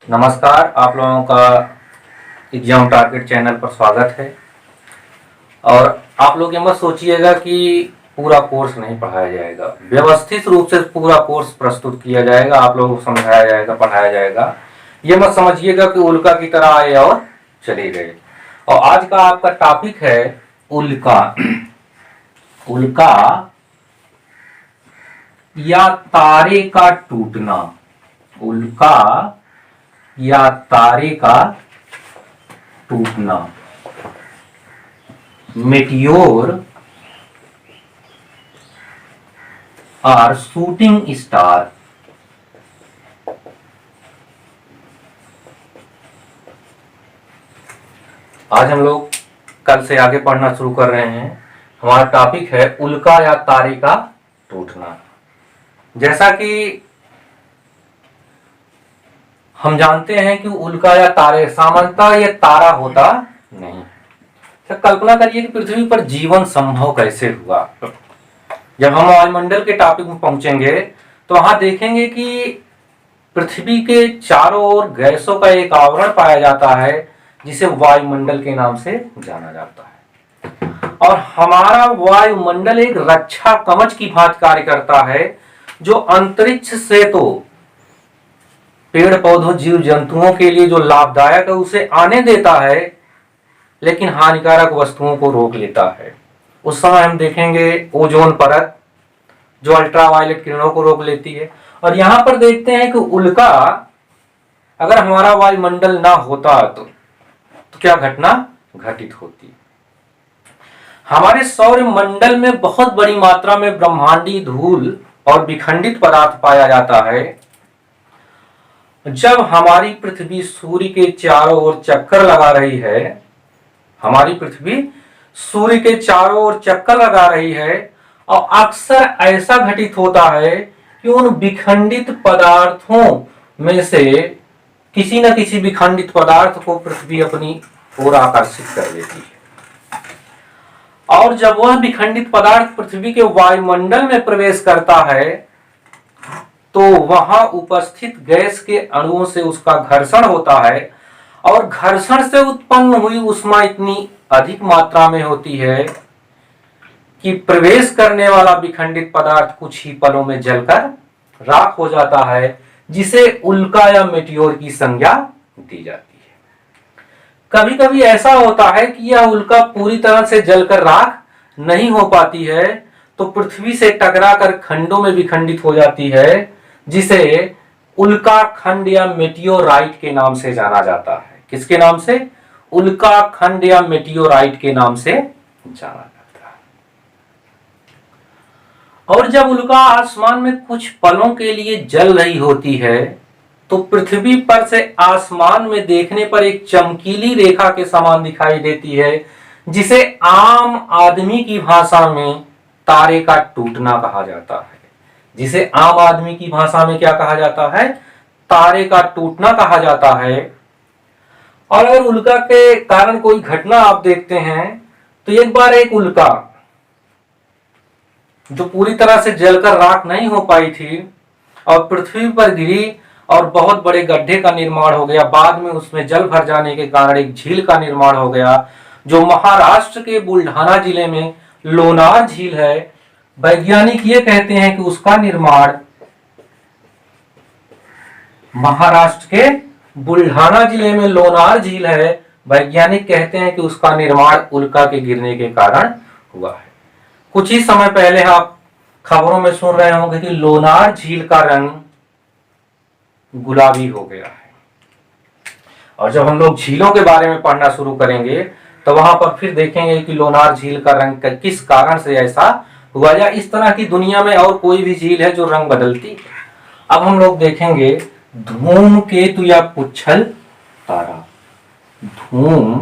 नमस्कार, आप लोगों का एग्जाम टारगेट चैनल पर स्वागत है। और आप लोग ये मत सोचिएगा कि पूरा कोर्स नहीं पढ़ाया जाएगा, व्यवस्थित रूप से पूरा कोर्स प्रस्तुत किया जाएगा, आप लोगों को समझाया जाएगा, पढ़ाया जाएगा। ये मत समझिएगा कि उल्का की तरह आए और चले गए। और आज का आपका टॉपिक है उल्का। उल्का या तारे का टूटना। उल्का या तारे का टूटना। मेटियोर और शूटिंग स्टार। आज हम लोग कल से आगे पढ़ना शुरू कर रहे हैं। हमारा टॉपिक है उल्का या तारे का टूटना। जैसा कि हम जानते हैं कि उल्का या तारे सामान्यतः ये तारा होता नहीं। तो कल्पना करिए कि पृथ्वी पर जीवन संभव कैसे हुआ। जब हम वायुमंडल के टॉपिक में पहुंचेंगे तो वहां देखेंगे कि पृथ्वी के चारों ओर गैसों का एक आवरण पाया जाता है जिसे वायुमंडल के नाम से जाना जाता है। और हमारा वायुमंडल एक रक्षा कवच की भांति कार्य करता है, जो अंतरिक्ष से तो पेड़ पौधों जीव जंतुओं के लिए जो लाभदायक है उसे आने देता है, लेकिन हानिकारक वस्तुओं को रोक लेता है। उस समय हम देखेंगे ओजोन परत जो अल्ट्रावायलेट किरणों को रोक लेती है। और यहां पर देखते हैं कि उल्का, अगर हमारा वायुमंडल ना होता तो क्या घटना घटित होती। हमारे सौर मंडल में बहुत बड़ी मात्रा में ब्रह्मांडीय धूल और विखंडित पदार्थ पाया जाता है। जब हमारी पृथ्वी सूर्य के चारों ओर चक्कर लगा रही है, हमारी पृथ्वी सूर्य के चारों ओर चक्कर लगा रही है, और अक्सर ऐसा घटित होता है कि उन विखंडित पदार्थों में से किसी न किसी विखंडित पदार्थ को पृथ्वी अपनी ओर आकर्षित कर लेती है। और जब वह विखंडित पदार्थ पृथ्वी के वायुमंडल में प्रवेश करता है तो वहां उपस्थित गैस के अणुओं से उसका घर्षण होता है, और घर्षण से उत्पन्न हुई ऊष्मा इतनी अधिक मात्रा में होती है कि प्रवेश करने वाला विखंडित पदार्थ कुछ ही पलों में जलकर राख हो जाता है, जिसे उल्का या मेटियोर की संज्ञा दी जाती है। कभी कभी ऐसा होता है कि यह उल्का पूरी तरह से जलकर राख नहीं हो पाती है, तो पृथ्वी से टकराकर खंडों में विखंडित हो जाती है, जिसे उल्का खंड या मेटियोराइट के नाम से जाना जाता है। किसके नाम से? उल्का खंड या मेटियोराइट के नाम से जाना जाता है। और जब उल्का आसमान में कुछ पलों के लिए जल रही होती है तो पृथ्वी पर से आसमान में देखने पर एक चमकीली रेखा के समान दिखाई देती है, जिसे आम आदमी की भाषा में तारे का टूटना कहा जाता है। जिसे आम आदमी की भाषा में क्या कहा जाता है? तारे का टूटना कहा जाता है। और अगर उल्का के कारण कोई घटना आप देखते हैं तो एक बार एक उल्का जो पूरी तरह से जलकर राख नहीं हो पाई थी और पृथ्वी पर गिरी और बहुत बड़े गड्ढे का निर्माण हो गया। बाद में उसमें जल भर जाने के कारण एक झील का निर्माण हो गया, जो महाराष्ट्र के बुल्ढाना जिले में लोनार झील है। वैज्ञानिक ये कहते हैं कि उसका निर्माण महाराष्ट्र के बुल्ढाना जिले में लोनार झील है। वैज्ञानिक कहते हैं कि उसका निर्माण उल्का के गिरने के कारण हुआ है। कुछ ही समय पहले आप खबरों में सुन रहे होंगे कि लोनार झील का रंग गुलाबी हो गया है। और जब हम लोग झीलों के बारे में पढ़ना शुरू करेंगे तो वहां पर फिर देखेंगे कि लोनार झील का रंग किस कारण से ऐसा हुआ, या इस तरह की दुनिया में और कोई भी झील है जो रंग बदलती है। अब हम लोग देखेंगे धूमकेतु या पुच्छल तारा। धूम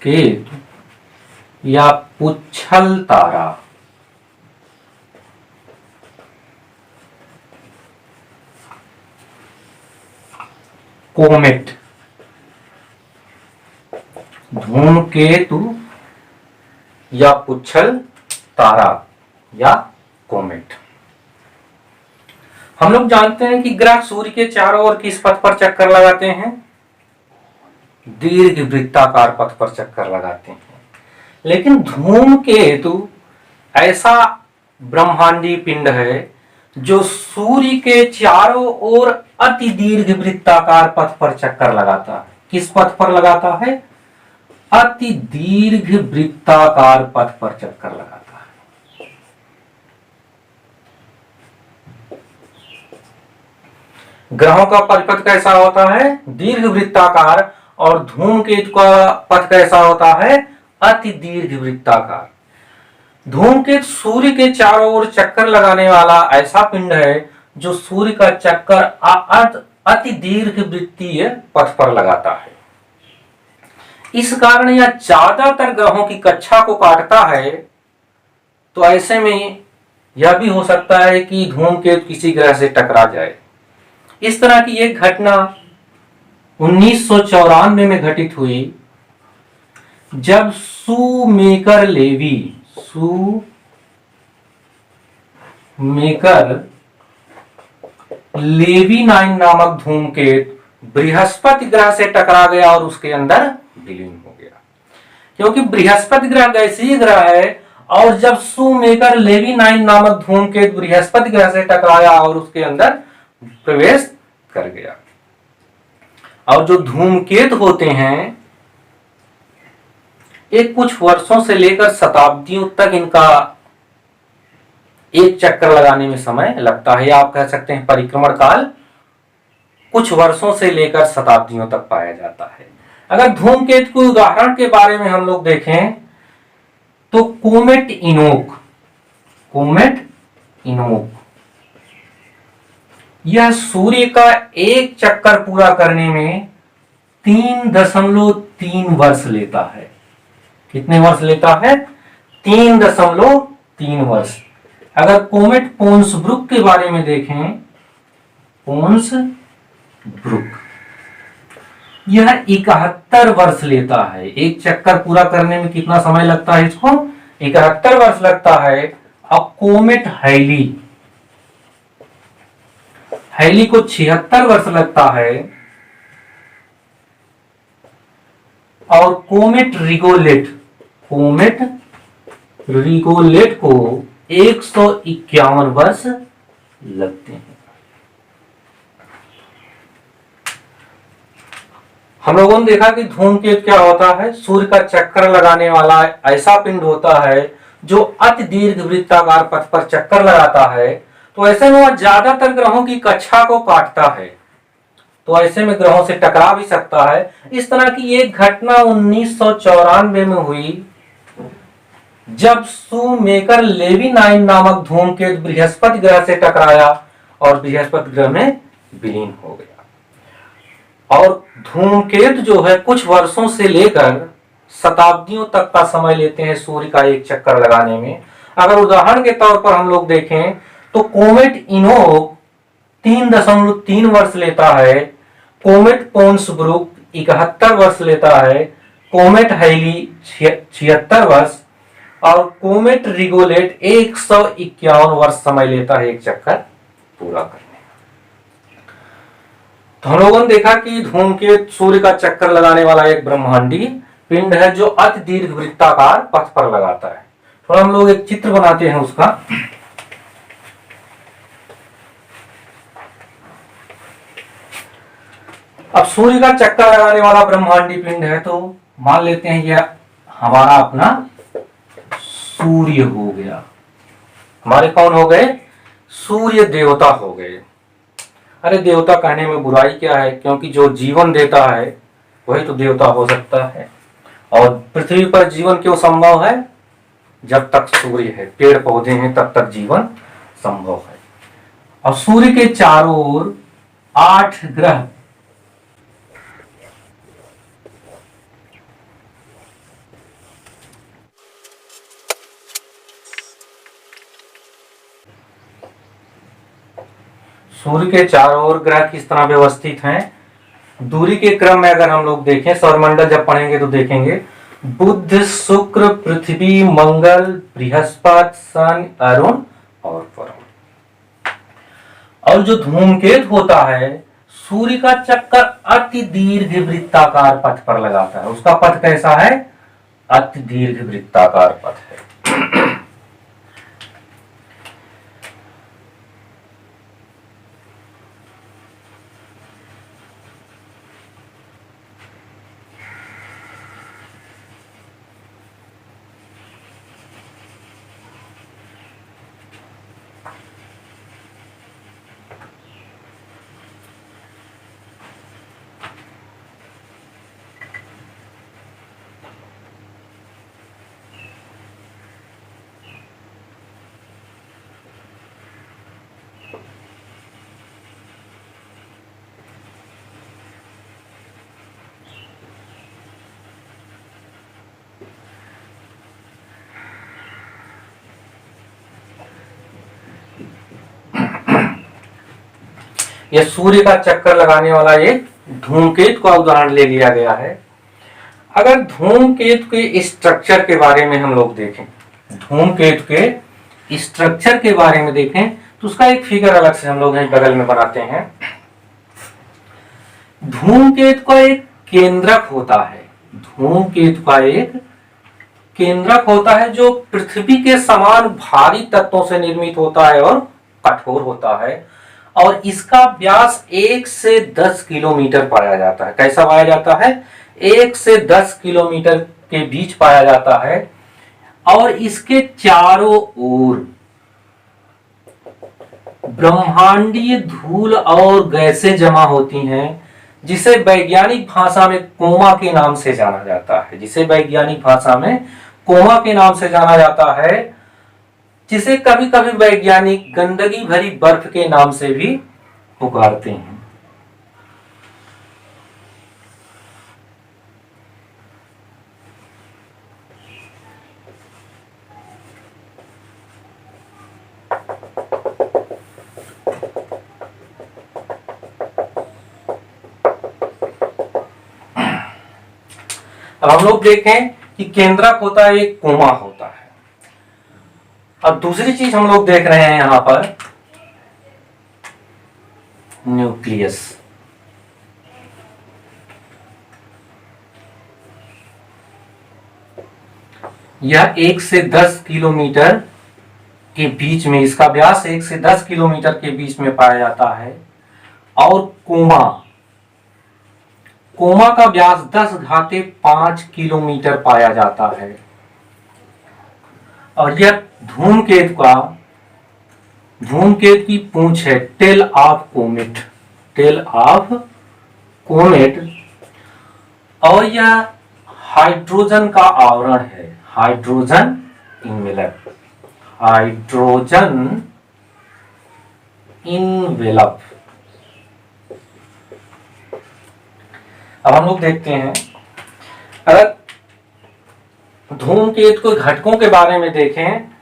केतु या पुच्छल तारा। कोमेट। धूमकेतु या पुच्छल तारा या कोमेट। हम लोग जानते हैं कि ग्रह सूर्य के चारों ओर किस पथ पर चक्कर लगाते हैं? दीर्घ वृत्ताकार पथ पर चक्कर लगाते हैं। लेकिन धूमकेतु ऐसा ब्रह्मांडीय पिंड है जो सूर्य के चारों ओर अति दीर्घ वृत्ताकार पथ पर चक्कर लगाता है। किस पथ पर लगाता है? अति दीर्घ वृत्ताकार पथ पर चक्कर लगाता है। ग्रहों का परिपथ कैसा होता है? दीर्घ वृत्ताकार। और धूमकेतु का पथ कैसा होता है? अति दीर्घ वृत्ताकार। धूमकेतु सूर्य के चारों ओर चक्कर लगाने वाला ऐसा पिंड है जो सूर्य का चक्कर अति दीर्घ वृत्तीय पथ पर लगाता है। इस कारण यह ज्यादातर ग्रहों की कक्षा को काटता है। तो ऐसे में यह भी हो सकता है कि धूमकेतु किसी ग्रह से टकरा जाए। इस तरह की एक घटना 1994 में घटित हुई, जब शूमेकर लेवी 9 नामक धूमकेतु बृहस्पति ग्रह से टकरा गया और उसके अंदर विलीन हो गया। क्योंकि बृहस्पति ग्रह गैसीय ग्रह है, और जब शूमेकर लेवी 9 नामक धूमकेतु बृहस्पति ग्रह से टकराया और उसके अंदर प्रवेश कर गया। और जो धूमकेतु होते हैं, एक कुछ वर्षों से लेकर शताब्दियों तक इनका एक चक्कर लगाने में समय लगता है। आप कह सकते हैं परिक्रमण काल कुछ वर्षों से लेकर शताब्दियों तक पाया जाता है। अगर धूमकेतु के उदाहरण के बारे में हम लोग देखें तो कोमेट इनोक यह सूर्य का एक चक्कर पूरा करने में 3.3 वर्ष लेता है। कितने वर्ष लेता है? 3.3 वर्ष। अगर कोमेट पोन्स ब्रुक के बारे में देखें, पोन्स ब्रुक यह 71 वर्ष लेता है। एक चक्कर पूरा करने में कितना समय लगता है इसको? 71 वर्ष लगता है। अब कोमेट हैली को 76 वर्ष लगता है। और कोमेट रिगोलेट को 151 वर्ष लगते हैं। हम लोगों ने देखा कि धूमकेतु क्या होता है? सूर्य का चक्कर लगाने वाला ऐसा पिंड होता है जो अति दीर्घ वृत्ताकार पथ पर चक्कर लगाता है। तो ऐसे में वह ज्यादातर ग्रहों की कक्षा को काटता है। तो ऐसे में ग्रहों से टकरा भी सकता है। इस तरह की एक घटना 1994 में हुई, जब शूमेकर लेवी 9 नामक धूमकेतु बृहस्पति ग्रह से टकराया और बृहस्पति ग्रह में विलीन हो गया। और धूमकेतु जो है कुछ वर्षों से लेकर शताब्दियों तक का समय लेते हैं सूर्य का एक चक्कर लगाने में। अगर उदाहरण के तौर पर हम लोग देखें तो कोमेट इनोक 3.3 वर्ष लेता है। कोमेट पोन्स ब्रुक 71 वर्ष लेता है। कोमेट हैली 76 वर्ष और कोमेट रिगोलेट 151 वर्ष समय लेता है एक चक्कर पूरा करने। तो हम लोगों ने देखा कि धूमकेतु सूर्य का चक्कर लगाने वाला एक ब्रह्मांडीय पिंड है जो अति दीर्घ वृत्ताकार पथ पर लगाता है। थोड़ा हम लोग एक चित्र बनाते हैं उसका। अब सूर्य का चक्कर लगाने वाला ब्रह्मांडीय पिंड है, तो मान लेते हैं यह हमारा अपना सूर्य हो गया। हमारे कौन हो गए? सूर्य देवता हो गए। अरे देवता कहने में बुराई क्या है, क्योंकि जो जीवन देता है वही तो देवता हो सकता है। और पृथ्वी पर जीवन क्यों संभव है? जब तक सूर्य है, पेड़ पौधे हैं, तब तक जीवन संभव है। और सूर्य के चारों ओर 8 ग्रह सूर्य के चारों ओर ग्रह किस तरह व्यवस्थित हैं? दूरी के क्रम में अगर हम लोग देखें, सौरमंडल जब पढ़ेंगे तो देखेंगे, बुध, शुक्र, पृथ्वी, मंगल, बृहस्पति, शनि, अरुण और वरुण। और जो धूमकेतु होता है सूर्य का चक्कर अति दीर्घ वृत्ताकार पथ पर लगाता है। उसका पथ कैसा है? अति दीर्घ वृत्ताकार पथ है। यह सूर्य का चक्कर लगाने वाला एक धूमकेतु का उदाहरण ले लिया गया है। अगर धूमकेतु के स्ट्रक्चर के बारे में हम लोग देखें, धूमकेतु के स्ट्रक्चर के बारे में देखें तो उसका एक फिगर अलग से हम लोग यहीं बगल में बनाते हैं। धूमकेतु का एक केंद्रक होता है, धूमकेतु का एक केंद्रक होता है जो पृथ्वी के समान भारी तत्वों से निर्मित होता है और कठोर होता है, और इसका व्यास 1 से 10 किलोमीटर पाया जाता है। कैसा पाया जाता है? 1 से 10 किलोमीटर के बीच पाया जाता है, और इसके चारों ओर ब्रह्मांडीय धूल और गैसें जमा होती हैं, जिसे वैज्ञानिक भाषा में कोमा के नाम से जाना जाता है, जिसे वैज्ञानिक भाषा में कोमा के नाम से जाना जाता है, जिसे कभी कभी वैज्ञानिक गंदगी भरी बर्फ के नाम से भी पुकारते हैं। अब हम लोग देखें कि केंद्रक होता है, एक कोमा होता है। अब दूसरी चीज हम लोग देख रहे हैं यहां पर न्यूक्लियस। यह 1 से 10 किलोमीटर के बीच में, इसका व्यास 1 से 10 किलोमीटर के बीच में पाया जाता है, और कोमा, कोमा का व्यास 10⁵5 किलोमीटर पाया जाता है। और यह धूमकेतु की पूंछ है, tail of comet, tail of comet. और यह हाइड्रोजन का आवरण है, हाइड्रोजन इनवेलप, हाइड्रोजन इनवेलप। अब हम लोग देखते हैं, अगर धूमकेतु के घटकों के बारे में देखें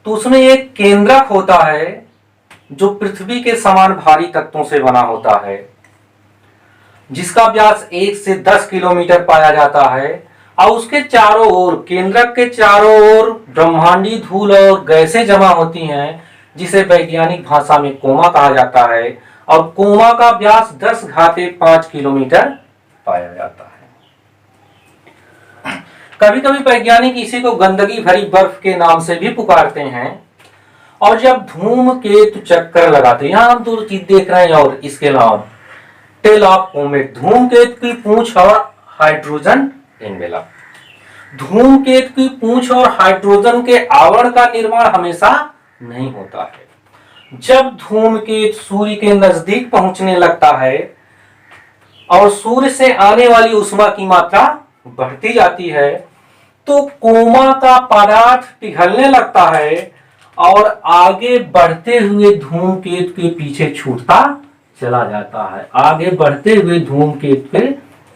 तो उसमें एक केंद्रक होता है जो पृथ्वी के समान भारी तत्वों से बना होता है, जिसका व्यास 1 से 10 किलोमीटर पाया जाता है, और उसके चारों ओर, केंद्रक के चारों ओर ब्रह्मांडीय धूल और गैसें जमा होती हैं, जिसे वैज्ञानिक भाषा में कोमा कहा जाता है, और कोमा का व्यास 10⁵5 किलोमीटर पाया जाता है। कभी कभी वैज्ञानिक इसी को गंदगी भरी बर्फ के नाम से भी पुकारते हैं। और जब धूमकेतु चक्कर लगाते हैं, यहां हम दो चीज देख रहे हैं, और इसके अलावा टेल ऑफ कोमेट, धूमकेतु की पूंछ और हाइड्रोजन एनवेलप। धूमकेतु की पूंछ और हाइड्रोजन के आवरण का निर्माण हमेशा नहीं होता है। जब धूमकेतु सूर्य के नजदीक पहुंचने लगता है और सूर्य से आने वाली ऊष्मा की मात्रा बढ़ती जाती है, तो कोमा का पदार्थ पिघलने लगता है और आगे बढ़ते हुए धूमकेतु के पीछे छूटता चला जाता है, आगे बढ़ते हुए धूमकेतु के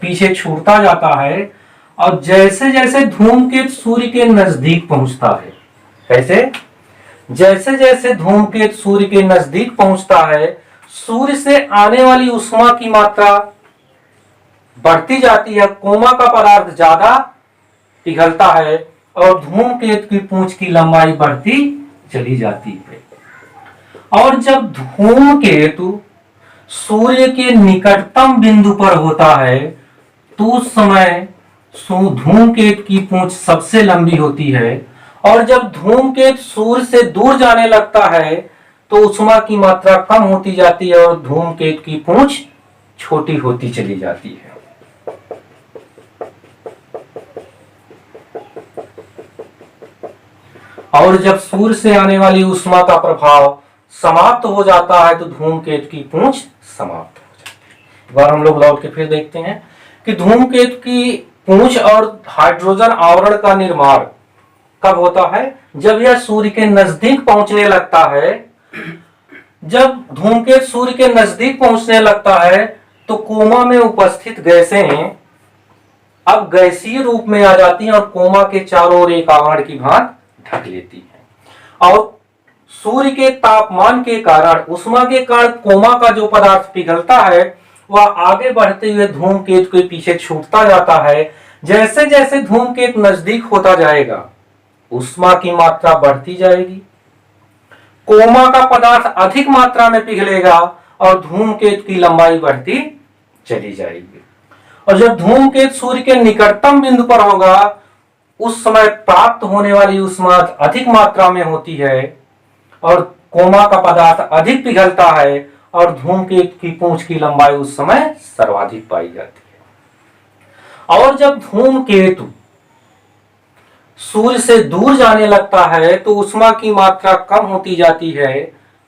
पीछे छूटता जाता है। और जैसे जैसे धूमकेतु सूर्य के नजदीक पहुंचता है, कैसे? जैसे जैसे धूमकेतु सूर्य के नजदीक पहुंचता है, सूर्य से आने वाली ऊष्मा की मात्रा बढ़ती जाती है, कोमा का पदार्थ ज्यादा पिघलता है और धूमकेतु की पूंछ की लंबाई बढ़ती चली जाती है। और जब धूमकेतु सूर्य के निकटतम बिंदु पर होता है तो उस समय धूमकेतु की पूंछ सबसे लंबी होती है। और जब धूमकेतु सूर्य से दूर जाने लगता है तो उष्मा की मात्रा कम होती जाती है और धूमकेतु की पूंछ छोटी होती चली जाती है। और जब सूर्य से आने वाली उष्मा का प्रभाव समाप्त हो जाता है तो धूमकेतु की पूंछ समाप्त हो जाती है। एक बार हम लोग लौट के फिर देखते हैं कि धूमकेतु की पूंछ और हाइड्रोजन आवरण का निर्माण कब होता है? जब यह सूर्य के नजदीक पहुंचने लगता है। जब धूमकेतु सूर्य के नजदीक पहुंचने लगता है तो कोमा में उपस्थित गैसें अब गैसीय रूप में आ जाती हैं और कोमा के चारों ओर एक आवरण की भांति ढक लेती हैं। और सूर्य के तापमान के कारण, उष्मा के कारण कोमा का जो पदार्थ पिघलता है वह आगे बढ़ते हुए धूमकेतु के पीछे छूटता जाता है। जैसे जैसे धूमकेतु नजदीक होता जाएगा उष्मा की मात्रा बढ़ती जाएगी, कोमा का पदार्थ अधिक मात्रा में पिघलेगा और धूमकेतु की लंबाई बढ़ती चली जाएगी। और जब धूमकेतु सूर्य के निकटतम बिंदु पर होगा उस समय प्राप्त होने वाली उष्मा अधिक मात्रा में होती है और कोमा का पदार्थ अधिक पिघलता है और धूमकेतु की पूंछ की लंबाई उस समय सर्वाधिक पाई जाती है। और जब धूमकेतु सूर्य से दूर जाने लगता है तो उष्मा की मात्रा कम होती जाती है,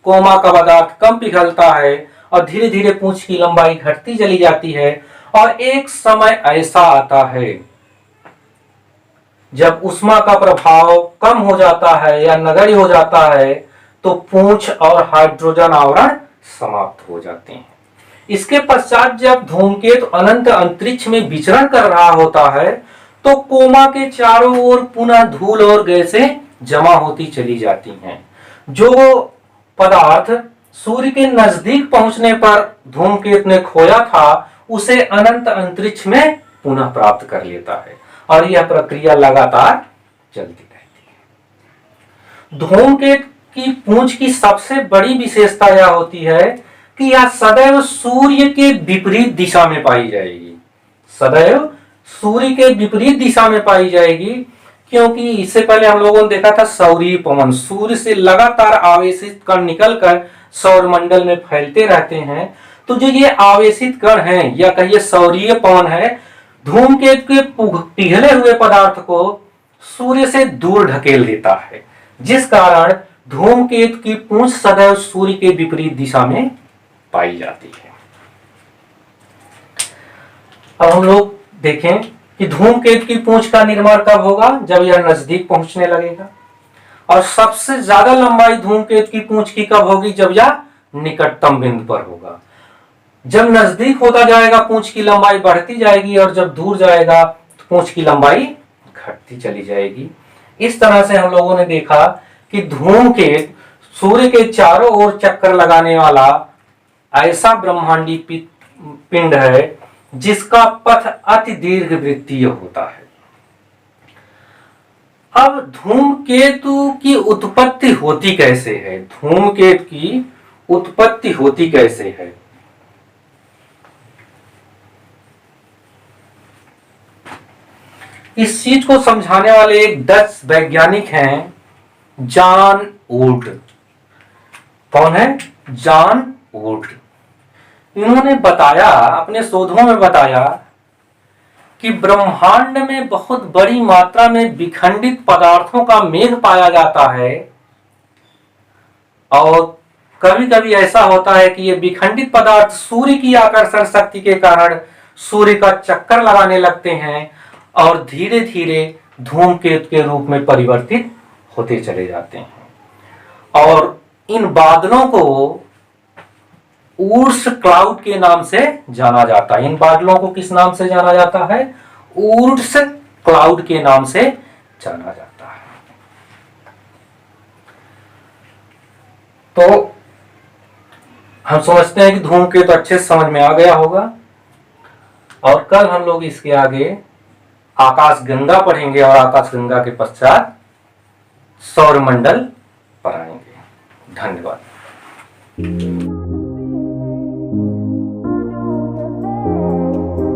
कोमा का पदार्थ कम पिघलता है और धीरे धीरे पूंछ की लंबाई घटती चली जाती है। और एक समय ऐसा आता है जब उष्मा का प्रभाव कम हो जाता है या नगण्य हो जाता है तो पूंछ और हाइड्रोजन आवरण समाप्त हो जाते हैं। इसके पश्चात जब धूमकेतु अनंत अंतरिक्ष में विचरण कर रहा होता है तो कोमा के चारों ओर पुनः धूल और गैसें जमा होती चली जाती हैं। जो पदार्थ सूर्य के नजदीक पहुंचने पर धूमकेतु ने खोया था उसे अनंत अंतरिक्ष में पुनः प्राप्त कर लेता है और यह प्रक्रिया लगातार चलती रहती है। धूमकेतु की पूंछ की सबसे बड़ी विशेषता यह होती है कि यह सदैव सूर्य के विपरीत दिशा में पाई जाएगी, सदैव सूर्य के विपरीत दिशा में पाई जाएगी। क्योंकि इससे पहले हम लोगों ने देखा था सौरीय पवन, सूर्य से लगातार आवेशित कण निकलकर सौरमंडल में फैलते रहते हैं। तो जो ये आवेशित कण हैं या कहिए सौरीय पवन है, धूमकेतु के पिघले हुए पदार्थ को सूर्य से दूर ढकेल देता है, जिस कारण धूमकेतु की पूंछ सदैव सूर्य के विपरीत दिशा में पाई जाती है। अब हम लोग देखें कि धूमकेतु की पूंछ का निर्माण कब होगा? जब यह नजदीक पहुंचने लगेगा। और सबसे ज्यादा लंबाई धूमकेतु की पूंछ की कब होगी? जब यह निकटतम बिंदु पर होगा। जब नजदीक होता जाएगा पूंछ की लंबाई बढ़ती जाएगी और जब दूर जाएगा तो पूंछ की लंबाई घटती चली जाएगी। इस तरह से हम लोगों ने देखा कि धूमकेतु सूर्य के चारों ओर चक्कर लगाने वाला ऐसा ब्रह्मांडी पिंड है जिसका पथ अति दीर्घ वृत्तीय होता है। अब धूमकेतु की उत्पत्ति होती कैसे है? धूमकेतु की उत्पत्ति होती कैसे है? इस चीज को समझाने वाले एक डच वैज्ञानिक हैं, जॉन वुड। कौन है? John would. इन्होंने बताया, अपने शोधों में बताया कि ब्रह्मांड में बहुत बड़ी मात्रा में विखंडित पदार्थों का मेघ पाया जाता है और कभी कभी ऐसा होता है कि ये विखंडित पदार्थ सूर्य की आकर्षण शक्ति के कारण सूर्य का चक्कर लगाने लगते हैं और धीरे धीरे धूमकेतु के रूप में परिवर्तित होते चले जाते हैं। और इन बादलों को ऊर्स क्लाउड के नाम से जाना जाता है। इन बादलों को किस नाम से जाना जाता है? ऊर्स क्लाउड के नाम से जाना जाता है। तो हम समझते हैं कि धूमकेतु अच्छे से समझ में आ गया होगा और कल हम लोग इसके आगे आकाश गंगा पढ़ेंगे और आकाश गंगा के पश्चात सौरमंडल पर आएंगे। धन्यवाद।